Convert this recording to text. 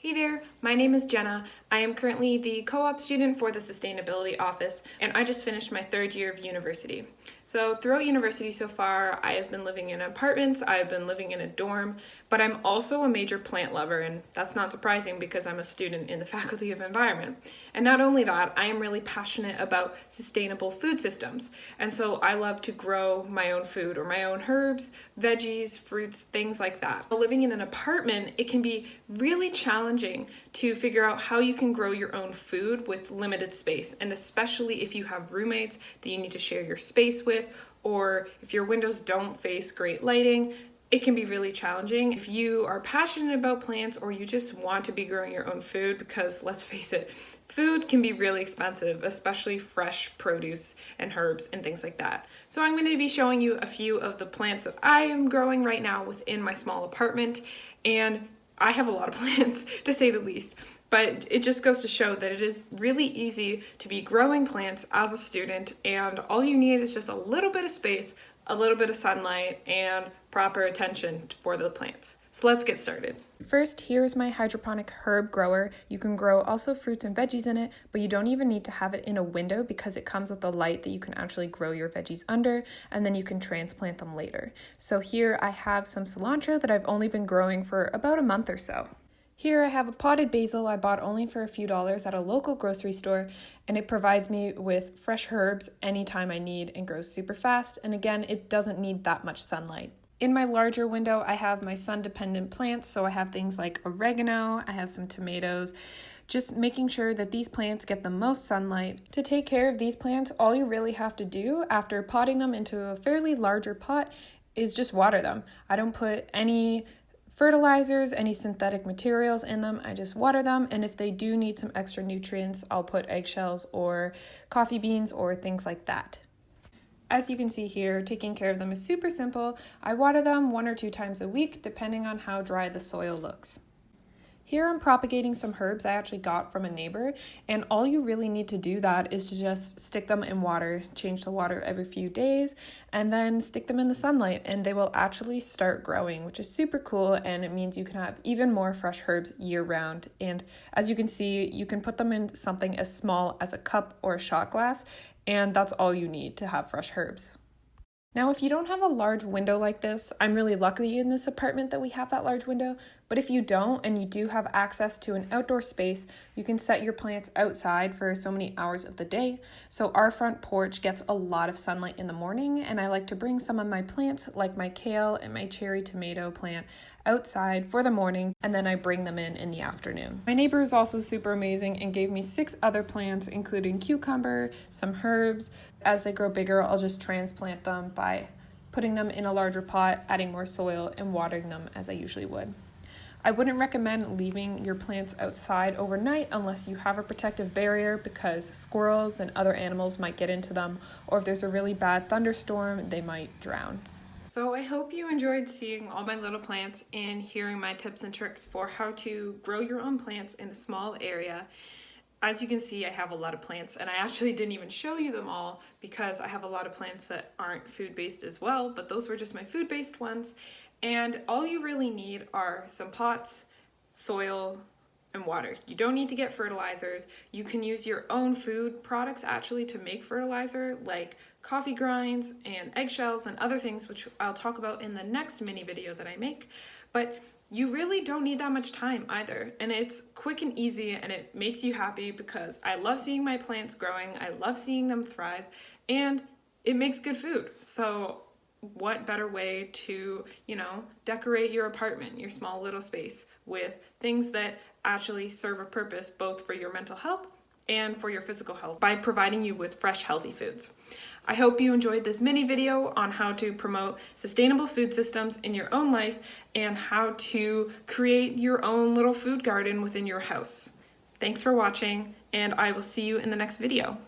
Hey there, my name is Jenna. I am currently the co-op student for the Sustainability Office, and I just finished my third year of university. So throughout university so far, I have been living in apartments, I have been living in a dorm, but I'm also a major plant lover, and that's not surprising because I'm a student in the Faculty of Environment. And not only that, I am really passionate about sustainable food systems, and so I love to grow my own food or my own herbs, veggies, fruits, things like that. But living in an apartment, it can be really challenging to figure out how you can grow your own food with limited space, and especially if you have roommates that you need to share your space with, or if your windows don't face great lighting, it can be really challenging. If you are passionate about plants or you just want to be growing your own food, because let's face it, food can be really expensive, especially fresh produce and herbs and things like that. So I'm going to be showing you a few of the plants that I am growing right now within my small apartment, and I have a lot of plants to say the least, but it just goes to show that it is really easy to be growing plants as a student, and all you need is just a little bit of space, a little bit of sunlight, and proper attention for the plants. So let's get started. First, here's my hydroponic herb grower. You can grow also fruits and veggies in it, but you don't even need to have it in a window because it comes with a light that you can actually grow your veggies under, and then you can transplant them later. So here I have some cilantro that I've only been growing for about a month or so. Here I have a potted basil I bought only for a few dollars at a local grocery store, and it provides me with fresh herbs anytime I need and grows super fast, and again, it doesn't need that much sunlight. In my larger window, I have my sun-dependent plants, so I have things like oregano, I have some tomatoes, just making sure that these plants get the most sunlight. To take care of these plants, all you really have to do after potting them into a fairly larger pot is just water them. I don't put any fertilizers, any synthetic materials in them. I just water them, and if they do need some extra nutrients, I'll put eggshells or coffee beans or things like that. As you can see here, taking care of them is super simple. I water them 1 or 2 times a week, depending on how dry the soil looks. Here I'm propagating some herbs I actually got from a neighbor, and all you really need to do that is to just stick them in water, change the water every few days, and then stick them in the sunlight, and they will actually start growing, which is super cool, and it means you can have even more fresh herbs year round. And as you can see, you can put them in something as small as a cup or a shot glass, and that's all you need to have fresh herbs. Now, if you don't have a large window like this, I'm really lucky in this apartment that we have that large window, but if you don't and you do have access to an outdoor space, you can set your plants outside for so many hours of the day. So our front porch gets a lot of sunlight in the morning, and I like to bring some of my plants, like my kale and my cherry tomato plant, outside for the morning, and then I bring them in the afternoon. My neighbor is also super amazing and gave me 6 other plants, including cucumber, some herbs. As they grow bigger, I'll just transplant them by putting them in a larger pot, adding more soil, and watering them as I usually would. I wouldn't recommend leaving your plants outside overnight unless you have a protective barrier, because squirrels and other animals might get into them, or if there's a really bad thunderstorm, they might drown. So I hope you enjoyed seeing all my little plants and hearing my tips and tricks for how to grow your own plants in a small area. As you can see, I have a lot of plants, and I actually didn't even show you them all because I have a lot of plants that aren't food-based as well, but those were just my food-based ones. And all you really need are some pots, soil, and water. You don't need to get fertilizers. You can use your own food products actually to make fertilizer, like coffee grinds and eggshells and other things, which I'll talk about in the next mini video that I make. But you really don't need that much time either, and it's quick and easy, and it makes you happy because I love seeing my plants growing, I love seeing them thrive, and it makes good food. So what better way to, decorate your apartment, your small little space, with things that actually serve a purpose both for your mental health and for your physical health by providing you with fresh, healthy foods. I hope you enjoyed this mini video on how to promote sustainable food systems in your own life and how to create your own little food garden within your house. Thanks for watching, and I will see you in the next video.